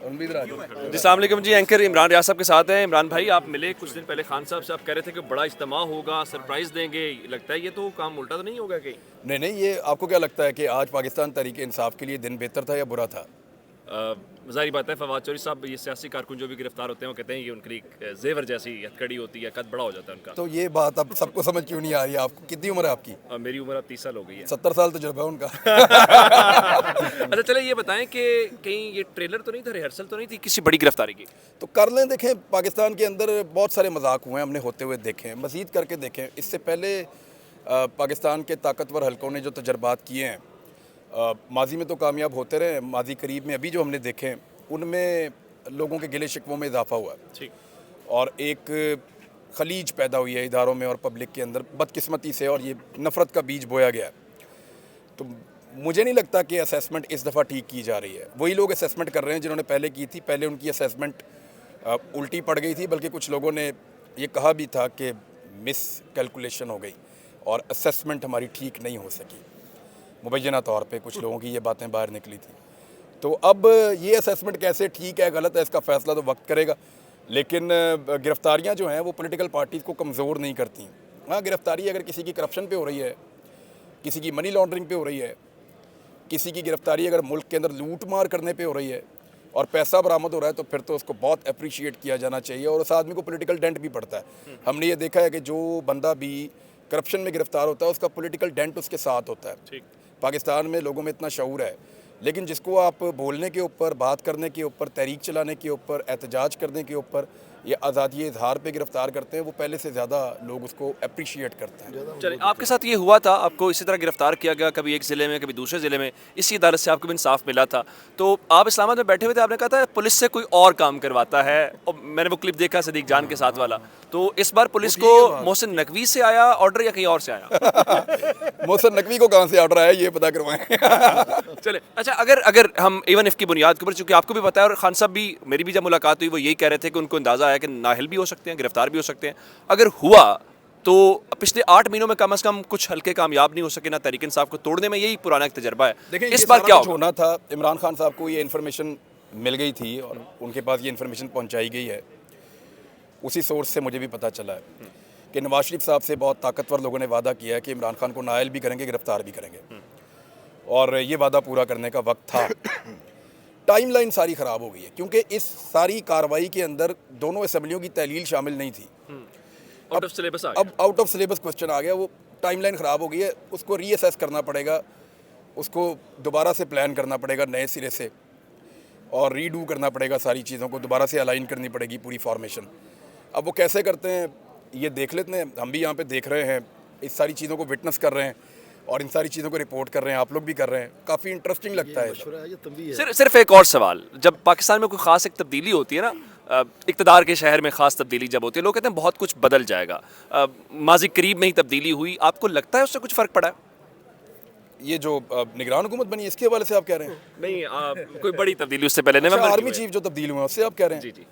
उम्मीद जी अस्सलाम वालेकुम जी। एंकर इमरान रियाज साहब के साथ हैं। इमरान भाई, आप मिले कुछ दिन पहले खान साहब से, आप कह रहे थे कि बड़ा इज्तिमा होगा, सरप्राइज़ देंगे। लगता है ये तो काम उल्टा तो नहीं होगा कहीं? नहीं नहीं, ये आपको क्या लगता है कि आज पाकिस्तान तहरीक इंसाफ के लिए दिन बेहतर था या बुरा था? ज़ाहिर बात है, फवाद चौधरी साहब ये सियासी कारकुन जो भी गिरफ्तार होते हैं वो कहते हैं ये उनकी एक जेवर जैसी हथकड़ी होती है, कद बड़ा हो जाता है उनका। तो ये बात अब सबको समझ क्यों नहीं आ रही है? आपको कितनी उम्र है आपकी? मेरी उम्र अब 30 साल हो गई है। 70 साल तजुर्बा है उनका। अच्छा चले ये बताएं कि कहीं ये ट्रेलर तो नहीं था, रिहर्सल तो नहीं थी किसी बड़ी गिरफ्तारी की? तो कर लें, देखें पाकिस्तान के अंदर बहुत सारे मजाक हुए हैं, हमने होते हुए देखे हैं, मज़ीद करके देखें। इससे पहले पाकिस्तान के ताकतवर हलकों ने जो तजर्बात किए हैं, माजी में तो कामयाब होते रहे, माजी करीब में अभी जो हमने देखे हैं उनमें लोगों के गिले शिकवों में इजाफा हुआ है। ठीक। और एक खलीज पैदा हुई है इदारों में और पब्लिक के अंदर बदकिस्मती से, और ये नफ़रत का बीज बोया गया है। तो मुझे नहीं लगता कि असेसमेंट इस दफ़ा ठीक की जा रही है। वही लोग असेसमेंट कर रहे हैं जिन्होंने पहले की थी। पहले उनकी असेसमेंट उल्टी पड़ गई थी, बल्कि कुछ लोगों ने ये कहा भी था कि मिस कैलकुलेशन हो गई और असेसमेंट हमारी ठीक नहीं हो सकी। मुबैना तौर पे कुछ लोगों की ये बातें बाहर निकली थी। तो अब ये असेसमेंट कैसे ठीक है गलत है, इसका फ़ैसला तो वक्त करेगा। लेकिन गिरफ्तारियाँ जो हैं वो पॉलिटिकल पार्टीज़ को कमज़ोर नहीं करती। हाँ, गिरफ्तारी अगर किसी की करप्शन पे हो रही है, किसी की मनी लॉन्ड्रिंग पे हो रही है, किसी की गिरफ्तारी अगर मुल्क के अंदर लूट मार करने पे हो रही है और पैसा बरामद हो रहा है, तो फिर तो उसको बहुत अप्रिशिएट किया जाना चाहिए और उस आदमी को पॉलिटिकल डेंट भी पड़ता है। हमने ये देखा है कि जो बंदा भी करप्शन में गिरफ्तार होता है उसका पॉलिटिकल डेंट उसके साथ होता है। ठीक। पाकिस्तान में लोगों में इतना शऊर है, लेकिन जिसको आप बोलने के ऊपर, बात करने के ऊपर, तहरीक चलाने के ऊपर, एहतजाज करने के ऊपर या आज़ादी इजहार पे गिरफ्तार करते हैं, वो पहले से ज़्यादा लोग उसको अप्रिशिएट करते हैं। चलिए, आपके साथ ये हुआ था, आपको इसी तरह गिरफ्तार किया गया, कभी एक ज़िले में कभी दूसरे ज़िले में, इसी अदालत से आपको भी इंसाफ मिला था। तो आप इस्लामाबाद में बैठे हुए थे, आपने कहा था पुलिस से कोई और काम करवाता है, और मैंने वो क्लिप देखा सदीक जान के साथ वाला। तो इस बार पुलिस को मोहसिन नकवी से आया ऑर्डर या कहीं और से आया? मोहसिन नकवी को कहाँ से ऑर्डर आया ये पता करवाएं। चले, अच्छा अगर हम इवन इफ की बुनियाद के ऊपर, चूंकि आपको भी पता है और खान साहब भी, मेरी भी जब मुलाकात हुई वो यही कह रहे थे कि उनको अंदाज़ा आया कि नाहिल भी हो सकते हैं, गिरफ्तार भी हो सकते हैं। अगर हुआ तो पिछले 8 महीनों में कम से कम कुछ हल्के कामयाब नहीं हो सके ना तहरीक इंसाफ को तोड़ने में, यही पुराना एक तजर्बा है। देखिए, इस बार क्या होना था, इमरान खान साहब को ये इन्फॉर्मेशन मिल गई थी और उनके पास ये इन्फॉर्मेशन पहुंचाई गई है। उसी सोर्स से मुझे भी पता चला है कि नवाज शरीफ साहब से बहुत ताकतवर लोगों ने वादा किया है कि इमरान खान को नायल भी करेंगे, गिरफ्तार भी करेंगे, और ये वादा पूरा करने का वक्त था। टाइमलाइन सारी ख़राब हो गई है क्योंकि इस सारी कार्रवाई के अंदर दोनों असम्बलियों की तहलील शामिल नहीं थी। आउट ऑफ सिलेबस आ अब आउट ऑफ सिलेबस क्वेश्चन आ गया, वो टाइमलाइन ख़राब हो गई है, उसको रीअसेस करना पड़ेगा, उसको दोबारा से प्लान करना पड़ेगा नए सिरे से, और रीडू करना पड़ेगा, सारी चीज़ों को दोबारा से अलाइन करनी पड़ेगी पूरी फॉर्मेशन। अब वो कैसे करते हैं ये देख लेते हैं, हम भी यहाँ पे देख रहे हैं, इस सारी चीज़ों को विटनेस कर रहे हैं और इन सारी चीज़ों को रिपोर्ट कर रहे हैं, आप लोग भी कर रहे हैं। काफ़ी इंटरेस्टिंग लगता है। सिर्फ एक और सवाल, जब पाकिस्तान में कोई ख़ास एक तब्दीली होती है ना, इक़्तिदार के शहर में ख़ास तब्दीली जब होती है, लोग कहते हैं बहुत कुछ बदल जाएगा। माजी करीब में ही तब्दीली हुई, आपको लगता है उससे कुछ फ़र्क पड़ा है? ये जो निगरान हुकूमत बनी इसके हवाले से आप कह रहे हैं? नहीं, कोई बड़ी तब्दीली उससे पहले अच्छा, आर्मी चीफ जो तब्दील हुआ उससे आप कह रहे हैं? जी जी।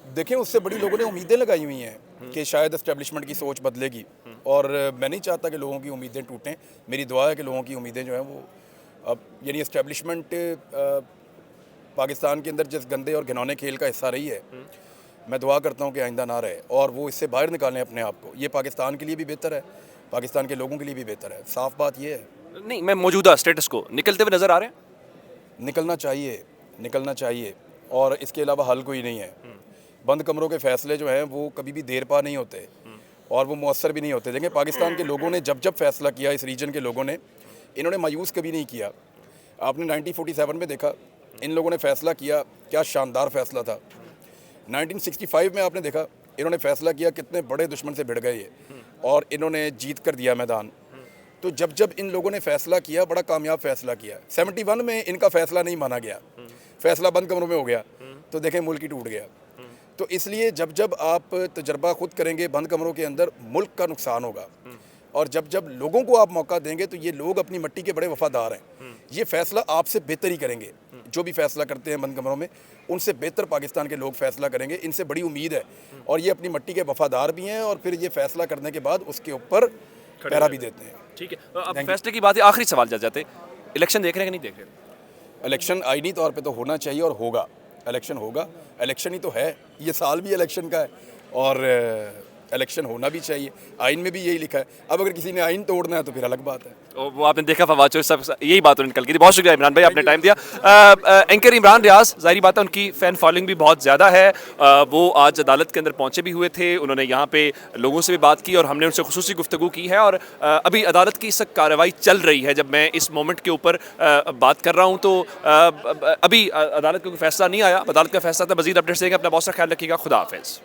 देखें, उससे बड़ी लोगों ने उम्मीदें लगाई हुई हैं कि शायद एस्टेब्लिशमेंट की सोच बदलेगी, और मैं नहीं चाहता कि लोगों की उम्मीदें टूटें। मेरी दुआ है कि लोगों की उम्मीदें जो हैं वो अब, यानी एस्टेब्लिशमेंट पाकिस्तान के अंदर जिस गंदे और घिनौने खेल का हिस्सा रही है, मैं दुआ करता हूँ कि आइंदा ना रहे और वो इससे बाहर निकालें अपने आप को। ये पाकिस्तान के लिए भी बेहतर है, पाकिस्तान के लोगों के लिए भी बेहतर है। साफ बात ये है। नहीं, मैं मौजूदा स्टेटस को निकलते हुए नज़र आ रहे हैं। निकलना चाहिए और इसके अलावा हल कोई नहीं है। बंद कमरों के फैसले जो हैं वो कभी भी देर पा नहीं होते और वो मौसर भी नहीं होते। देखें, पाकिस्तान के लोगों ने जब फैसला किया, इस रीजन के लोगों ने, इन्होंने मायूस कभी नहीं किया। आपने 1947 में देखा, इन लोगों ने फैसला किया, क्या शानदार फैसला था। 1965 में आपने देखा, इन्होंने फैसला किया, कितने बड़े दुश्मन से भिड़ गए ये, और इन्होंने जीत कर दिया मैदान। तो जब इन लोगों ने फैसला किया, बड़ा कामयाब फैसला किया। 71 में इनका फैसला नहीं माना गया, फैसला बंद कमरों में हो गया, तो देखें मुल्क ही टूट गया। तो इसलिए जब आप तजर्बा खुद करेंगे बंद कमरों के अंदर, मुल्क का नुकसान होगा। और जब लोगों को आप मौका देंगे तो ये लोग अपनी मिट्टी के बड़े वफादार हैं, ये फैसला आपसे बेहतर ही करेंगे। जो भी फैसला करते हैं बंद कमरों में, उनसे बेहतर पाकिस्तान के लोग फैसला करेंगे, इनसे बड़ी उम्मीद है। और ये अपनी मिट्टी के वफादार भी हैं और फिर ये फैसला करने के बाद उसके ऊपर पैरा भी देते हैं। ठीक है, अब फैसले की बात है, आखिरी सवाल जाते, इलेक्शन देख रहे हैं कि नहीं देख रहे? इलेक्शन आईनी तौर पे तो होना चाहिए और होगा। इलेक्शन होगा, इलेक्शन ही तो है, ये साल भी इलेक्शन का है और इलेक्शन होना भी चाहिए, आइन में भी यही लिखा है। अब अगर किसी ने आइन तोड़ना है तो फिर अलग बात है। और वो आपने देखा फवाद चौधरी सब यही बात उन्होंने निकल की थी। बहुत शुक्रिया इमरान भाई, आपने टाइम दिया। एंकर इमरान रियाज, जाहिर बात है उनकी फ़ैन फॉलोइंग भी बहुत ज़्यादा है। वो आज अदालत के अंदर पहुंचे भी हुए थे, उन्होंने यहाँ पे लोगों से भी बात की और हमने उनसे खुसूसी गुफ्तगू की है। और अभी अदालत की इस कार्रवाई चल रही है, जब मैं इस मोमेंट के ऊपर बात कर रहा हूँ तो अभी अदालत का कोई फैसला नहीं आया। अदालत का फैसला था, मज़ीद अपडेट्स देंगे। अपना बहुत सा ख्याल रखिएगा। खुदा हाफिज़।